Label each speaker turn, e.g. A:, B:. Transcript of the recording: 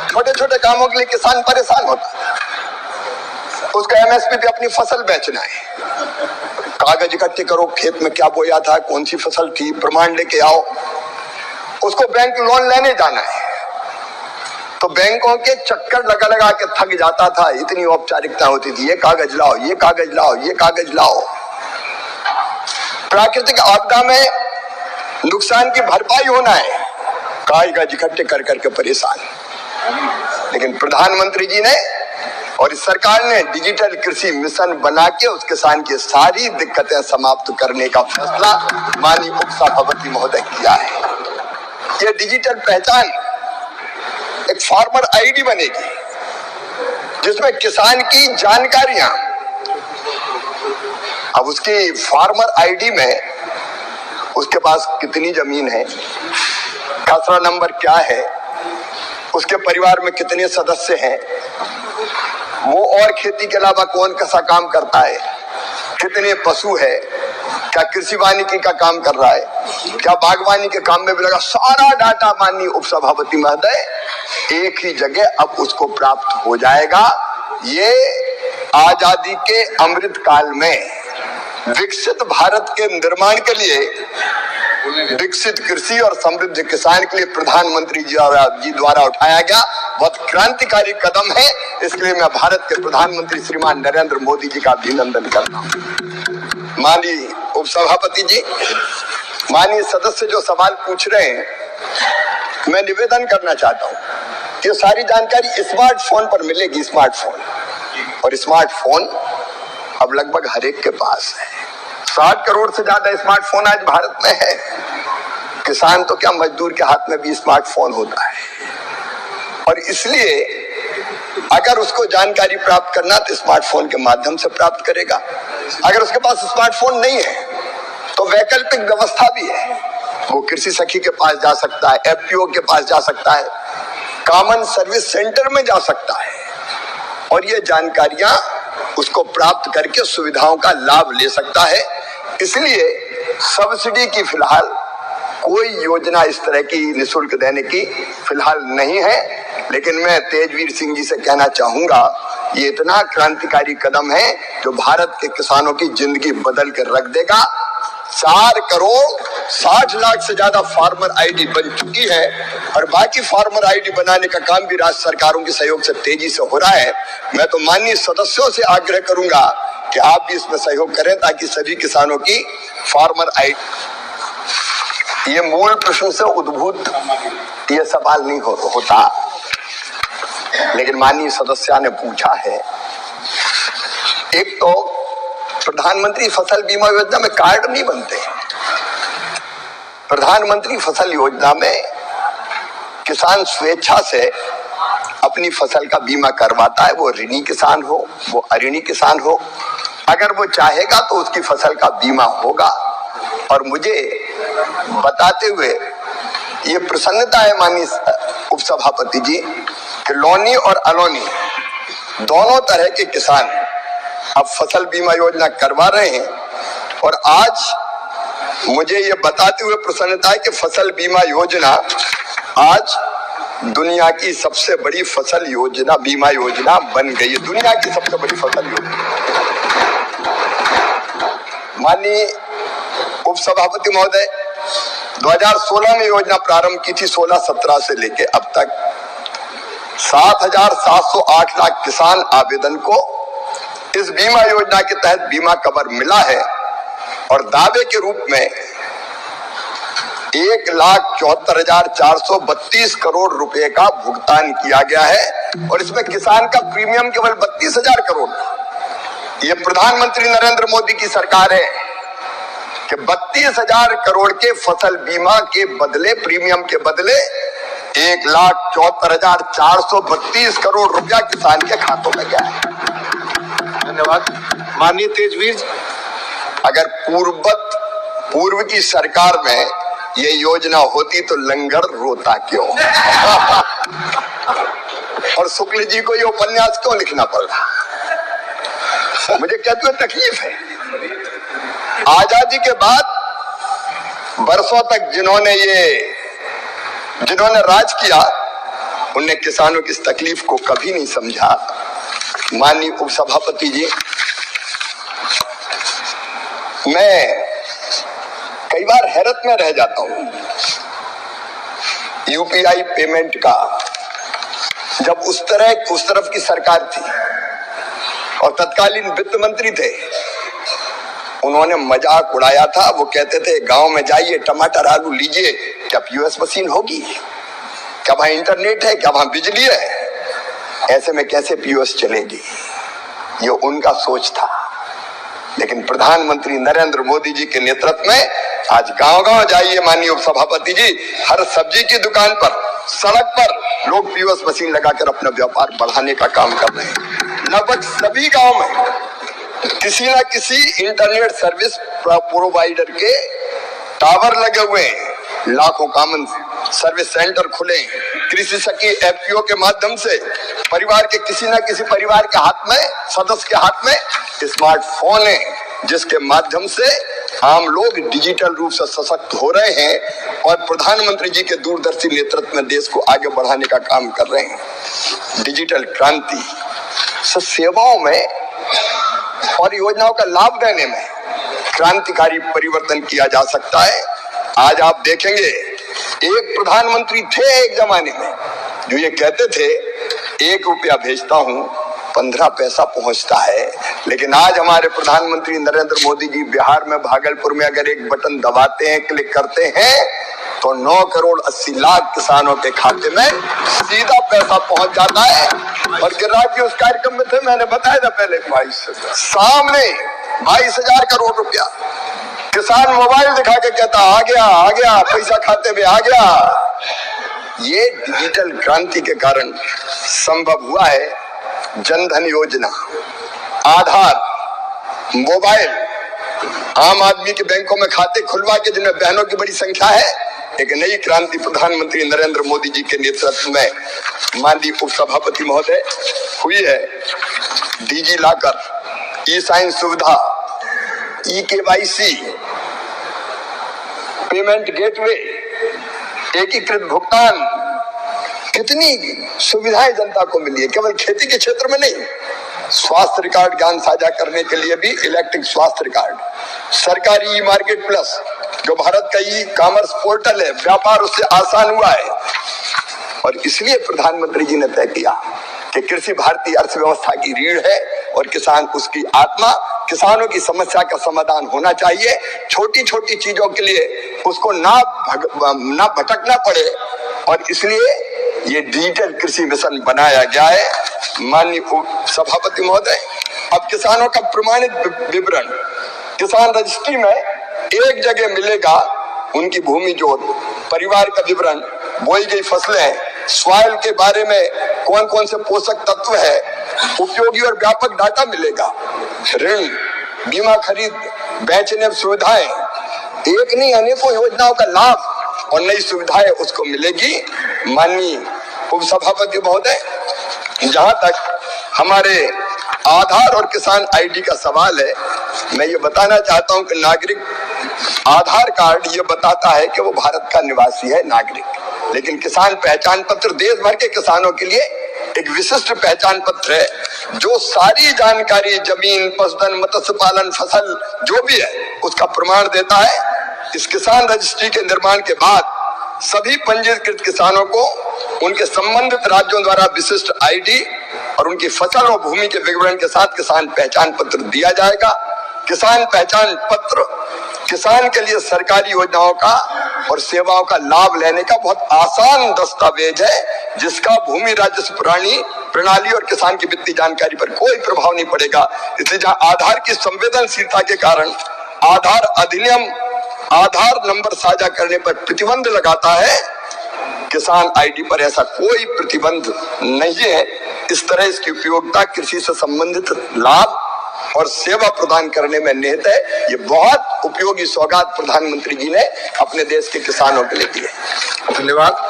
A: छोटे छोटे कामों के लिए किसान परेशान होता है। उसका एमएसपी पे अपनी फसल बेचना है, कागज इकट्ठे करो, खेत में क्या बोया था, कौन सी फसल थी, प्रमाण लेके आओ। उसको बैंक लोन लेने जाना है तो बैंकों के चक्कर लगा लगा के थक जाता था। इतनी औपचारिकता होती थी, ये कागज लाओ, ये कागज लाओ, ये कागज लाओ। प्राकृतिक आपदा में नुकसान की भरपाई होना है, कागज इकट्ठे कर करके परेशान। लेकिन प्रधानमंत्री जी ने और इस सरकार ने डिजिटल कृषि मिशन बना के उस किसान की सारी दिक्कतें समाप्त करने का फैसला माननीय उपसभापति महोदय किया है। ये डिजिटल पहचान एक फार्मर आईडी बनेगी जिसमें किसान की जानकारियां, अब उसकी फार्मर आईडी में उसके पास कितनी जमीन है, खसरा नंबर क्या है, उसके परिवार में कितने सदस्य हैं, वो और खेती के अलावा कौन कैसा काम करता है, कितने पशु है, क्या कृषि वानिकी का काम कर रहा है, क्या बागवानी के काम में भी लगा, सारा डाटा माननीय उपसभापति महोदय एक ही जगह अब उसको प्राप्त हो जाएगा। ये आजादी के अमृत काल में विकसित भारत के निर्माण के लिए, विकसित कृषि और समृद्ध किसान के लिए प्रधानमंत्री जी द्वारा उठाया गया बहुत क्रांतिकारी कदम है। इसके लिए मैं भारत के प्रधानमंत्री श्रीमान नरेंद्र मोदी जी का अभिनंदन करता हूँ। माननीय उपसभापति जी, माननीय सदस्य जो सवाल पूछ रहे हैं, मैं निवेदन करना चाहता हूँ कि ये सारी जानकारी स्मार्टफोन पर मिलेगी। स्मार्टफोन, और स्मार्टफोन अब लगभग हर एक के पास है। 60 करोड़ से ज्यादा स्मार्टफोन आज भारत में है। किसान तो क्या, मजदूर के हाथ में भी स्मार्टफोन होता है। और इसलिए अगर उसको जानकारी प्राप्त करना तो स्मार्टफोन के माध्यम से प्राप्त करेगा। अगर उसके पास स्मार्टफोन नहीं है तो वैकल्पिक व्यवस्था भी है, वो कृषि सखी के पास जा सकता है, एफपीओ के पास जा सकता है, कॉमन सर्विस सेंटर में जा सकता है और ये जानकारियां उसको प्राप्त करके सुविधाओं का लाभ ले सकता है। इसलिए सब्सिडी की फिलहाल कोई योजना इस तरह की निःशुल्क देने की फिलहाल नहीं है। लेकिन मैं तेजवीर सिंह जी से कहना चाहूंगा, ये इतना क्रांतिकारी कदम है जो भारत के किसानों की जिंदगी बदल कर रख देगा। 4 करोड़ 60 लाख से ज्यादा फार्मर आईडी बन चुकी है और बाकी फार्मर आईडी बनाने का काम भी राज्य सरकारों के सहयोग से तेजी से हो रहा है। मैं तो माननीय सदस्यों से आग्रह करूंगा कि आप भी इसमें सहयोग करें ताकि सभी किसानों की फार्मर आईडी। ये मूल प्रश्न से उद्भूत ये सवाल नहीं होता, लेकिन माननीय सदस्य ने पूछा है। एक तो प्रधानमंत्री फसल बीमा योजना में कार्ड नहीं बनते। प्रधानमंत्री फसल योजना में किसान स्वेच्छा से अपनी फसल का बीमा करवाता है, वो ऋणी किसान हो, वो अऋणी किसान हो। अगर वो चाहेगा तो उसकी फसल का बीमा होगा। और मुझे बताते हुए ये प्रसन्नता है माननीय उपसभापति जी कि लोनी और अलोनी दोनों तरह के किसान अब फसल बीमा योजना करवा रहे हैं। और आज मुझे ये बताते हुए प्रसन्नता है कि फसल बीमा योजना आज दुनिया की सबसे बड़ी फसल योजना, बीमा योजना बन गई है, दुनिया की सबसे बड़ी फसल योजना। माननीय उपसभापति महोदय, 2016 में योजना प्रारंभ की थी, 16-17 से लेके अब तक 7,708 लाख किसान आवेदन को इस बीमा योजना के तहत बीमा कवर मिला है और दावे के रूप में 1,74,432 करोड़ रुपए का भुगतान किया गया है। और इसमें किसान का प्रीमियम केवल 32,000 करोड़। ये प्रधानमंत्री नरेंद्र मोदी की सरकार है कि 32,000 करोड़ के फसल बीमा के बदले, प्रीमियम के बदले 1,74,432 करोड़ रुपया किसान के खातों में गया है।
B: धन्यवाद। माननीय तेजवीर,
A: अगर पूर्व की सरकार में ये योजना होती तो लंगर रोता क्यों और शुक्ल जी को ये उपन्यास क्यों लिखना पड़ रहा। मुझे कहते हुए तकलीफ है। आजादी के बाद वर्षों तक जिन्होंने राज किया उनने किसानों की इस तकलीफ को कभी नहीं समझा। माननीय उपसभापति जी, मैं कई बार हैरत में रह जाता हूं। यूपीआई पेमेंट का जब उस तरफ की सरकार थी और तत्कालीन वित्त मंत्री थे, उन्होंने मजाक उड़ाया था। वो कहते थे गांव में जाइए, टमाटर आलू लीजिए, क्या पीओएस मशीन होगी, क्या वहां इंटरनेट है, क्या वहां बिजली है, ऐसे में कैसे पीओएस चलेगी, ये उनका सोच था। लेकिन प्रधानमंत्री नरेंद्र मोदी जी के नेतृत्व में आज गांव-गांव जाइए माननीय उपसभापति जी, हर सब्जी की दुकान पर, सड़क पर लोग पीओएस मशीन लगाकर अपना व्यापार बढ़ाने का काम कर रहे हैं। लगभग सभी गांव में किसी ना किसी इंटरनेट सर्विस प्रोवाइडर के टावर लगे हुए हैं, लाखों कॉमन सर्विस सेंटर खुले, कृषि सखी एफपीओ के माध्यम से परिवार के किसी ना किसी परिवार के हाथ में, सदस्य के हाथ में स्मार्टफोन है, जिसके माध्यम से आम लोग डिजिटल रूप से सशक्त हो रहे हैं और प्रधानमंत्री जी के दूरदर्शी नेतृत्व में देश को आगे बढ़ाने का काम कर रहे हैं। डिजिटल क्रांति सेवाओं में और योजनाओं का लाभ देने में क्रांतिकारी परिवर्तन किया जा सकता है। आज आप देखेंगे, एक प्रधानमंत्री थे एक जमाने में जो ये कहते थे 1 रुपया भेजता हूं 15 पैसा पहुंचता है, लेकिन आज हमारे प्रधानमंत्री नरेंद्र मोदी जी बिहार में भागलपुर में अगर एक बटन दबाते हैं, क्लिक करते हैं, तो 9 करोड़ 80 लाख किसानों के खाते में सीधा पैसा पहुंच जाता है। और गिरिराज जी उस कार्यक्रम में थे, मैंने बताया था पहले, सामने 22,000 करोड़ रुपया किसान मोबाइल दिखा के कहता आ गया पैसा खाते में आ गया। ये डिजिटल क्रांति के कारण संभव हुआ है। जनधन योजना, आधार, मोबाइल, आम आदमी के बैंकों में खाते खुलवा के जिनमें बहनों की बड़ी संख्या है। एक नई क्रांति प्रधानमंत्री नरेंद्र मोदी जी के नेतृत्व में माननीय उपसभापति महोदय हुई है। डीजी लॉकर, ई साइन सुविधा, ई केवाईसी, पेमेंट गेटवे, एकीकृत भुगतान, कितनी सुविधाएं जनता को मिली है। केवल खेती के क्षेत्र में नहीं, स्वास्थ्य रिकॉर्ड ज्ञान साझा करने के लिए भी इलेक्ट्रिक स्वास्थ्य रिकॉर्ड, सरकारी ई मार्केट प्लस जो भारत का ई कॉमर्स पोर्टल है, व्यापार उससे आसान हुआ है। और इसलिए प्रधानमंत्री जी ने तय किया कि कृषि भारतीय अर्थव्यवस्था की रीढ़ है और किसान उसकी आत्मा। किसानों की समस्या का समाधान होना चाहिए। छोटी छोटी चीजों के लिए उसको ना भटकना पड़े, और इसलिए ये डिजिटल कृषि मिशन बनाया गया है। माननीय सभापति महोदय, अब किसानों का प्रमाणित विवरण किसान रजिस्ट्री में एक जगह मिलेगा। उनकी भूमि जोत, परिवार का विवरण, बोई गई फसलें, सॉइल के बारे में कौन कौन से पोषक तत्व है, उपयोगी और व्यापक डाटा मिलेगा। ऋण, बीमा खरीद, बेचने सुविधाएं, एक नहीं अनेकों योजनाओं का लाभ और नई सुविधाएं उसको मिलेगी। माननीय उपसभापति महोदय, जहां तक हमारे आधार और किसान आईडी का सवाल है, मैं ये बताना चाहता हूं कि नागरिक आधार कार्ड ये बताता है कि वो भारत का निवासी है, नागरिक। लेकिन किसान पहचान पत्र देश भर के किसानों के लिए एक विशिष्ट पहचान पत्र है जो सारी जानकारी, जमीन, पशुधन, मत्स्य पालन, फसल जो भी है उसका प्रमाण देता है। इस किसान रजिस्ट्री के निर्माण के बाद सभी पंजीकृत किसानों को उनके संबंधित राज्यों द्वारा विशिष्ट आईडी और उनकी फसल और भूमि के विवरण के साथ किसान पहचान पत्र दिया जाएगा। किसान पहचान पत्र किसान के लिए सरकारी योजनाओं का और सेवाओं का लाभ लेने का बहुत आसान दस्तावेज है, जिसका भूमि राजस्व प्रणाली और किसान की वित्तीय जानकारी पर कोई प्रभाव नहीं पड़ेगा। इसलिए जहां आधार की संवेदनशीलता के कारण आधार अधिनियम आधार नंबर साझा करने पर प्रतिबंध लगाता है, किसान आईडी पर ऐसा कोई प्रतिबंध नहीं है। इस तरह इसकी उपयोगिता कृषि से संबंधित लाभ और सेवा प्रदान करने में निहित है। ये बहुत उपयोगी सौगात प्रधानमंत्री जी ने अपने देश के किसानों के लिए दी है।
B: धन्यवाद।